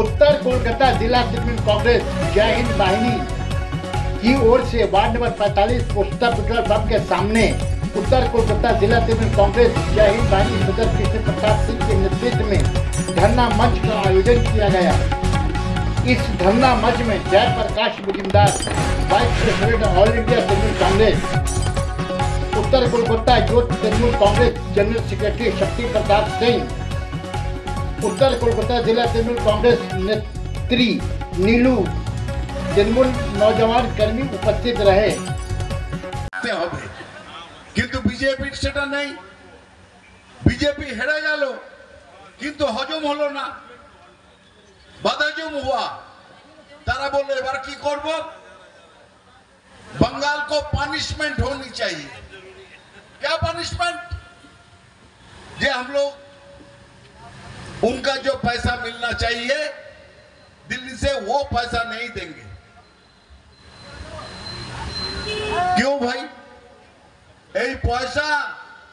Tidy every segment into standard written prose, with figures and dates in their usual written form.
उत्तर कोलकाता जिला तृणमूल कांग्रेस जय हिंद वाहिनी की ओर से ward number 45 poster petrol pump के सामने उत्तर कोलकाता जिला तृणमूल कांग्रेस जय हिंद वाहिनी सदस्य कृष्ण प्रसाद सिंह के नेतृत्व में धरना मंच का आयोजन किया गया। इस धरना मंच में Jayprakash Mujumdar, vice president all India Trinamool Congress उत्तर Kolkata youth Trinamool Congress general secretary Shakti Prasad Singh, उत्तर कोलकाता जिला तृणमूल कांग्रेस नेत्री नीलू, तृणमूल नौजवान कर्मी उपस्थित रहे। किंतु बीजेपी सेटा नहीं, बीजेपी हेरे गেল किंतु हजम हलो ना, बदहजम हुआ। तारा बोले एबार की करब, बंगाल को पनिशमेंट होनी चाहिए। क्या पनिशमेंट? जे हम लोग उनका जो पैसा मिलना चाहिए दिल्ली से वो पैसा नहीं देंगे। क्यों भाई? এই পয়সা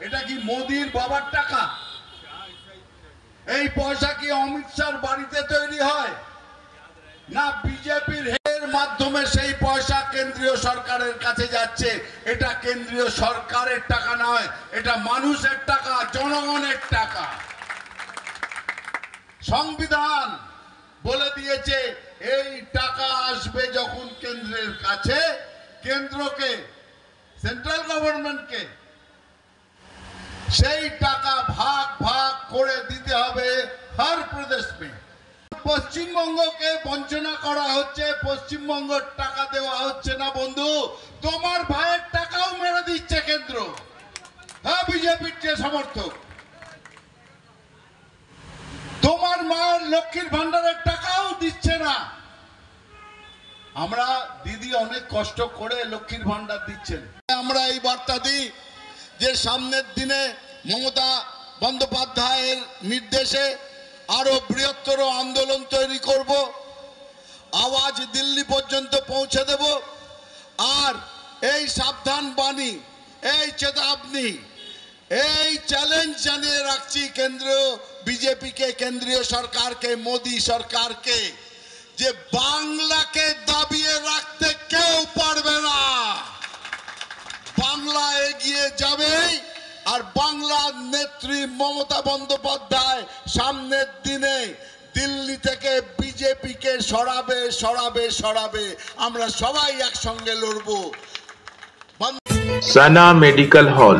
এটা কি মোদির বাবার টাকা? এই পয়সা কি অমিত শাহর বাড়িতে তৈরি হয় না বিজেপির এর মাধ্যমে সেই পয়সা কেন্দ্রীয় সরকারের কাছে যাচ্ছে? এটা কেন্দ্রীয় সরকারের টাকা নয়, এটা মানুষের টাকা, জনগণের টাকা। সংবিধান বলে দিয়েছে এই টাকা আসবে যখন কেন্দ্রের কাছে, কেন্দ্রকে সেন্ট্রাল গভর্নমেন্টকে সেই টাকা ভাগ ভাগ করে দিতে হবে হর প্রদেশ মে। পশ্চিমবঙ্গকে বঞ্চনা করা হচ্ছে, পশ্চিমবঙ্গের টাকা দেওয়া হচ্ছে না বন্ধু, তোমার ভাইয়ের টাকাও মেরে দিচ্ছে কেন্দ্র। হ্যাঁ, বিজেপির যে সমর্থক, তোমার মায়ের লক্ষ্মীর ভান্ডারের টাকাও দিচ্ছে না। আমরা দিদি অনেক কষ্ট করে লক্ষ্মীর ভান্ডার দিচ্ছেন। আমরা এই বার্তা দিই যে সামনের দিনে মমতা বন্দ্যোপাধ্যায়ের নির্দেশে আরো বৃহত্তর আন্দোলন তৈরি করব, আওয়াজ দিল্লি পর্যন্ত পৌঁছে দেব। আর এই সাবধান বাণী, এই চেতাবনী, এই চ্যালেঞ্জ জানিয়ে রাখছি কেন্দ্রীয় বিজেপিকে, কেন্দ্রীয় সরকারকে, মোদী সরকারকে, যে বাংলাকে দাবিয়ে রাখতে কেউ পারবে না। বাংলা এগিয়ে যাবে আর বাংলার নেত্রী মমতা বন্দ্যোপাধ্যায় সামনের দিনে দিল্লি থেকে বিজেপিকে সরাবে সরাবে সরাবে। আমরা সবাই একসঙ্গে লড়ব। সানা medical hall,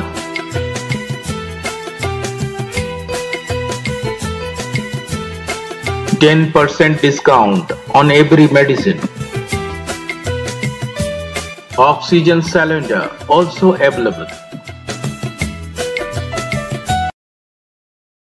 10% discount on every medicine. Oxygen cylinder also available.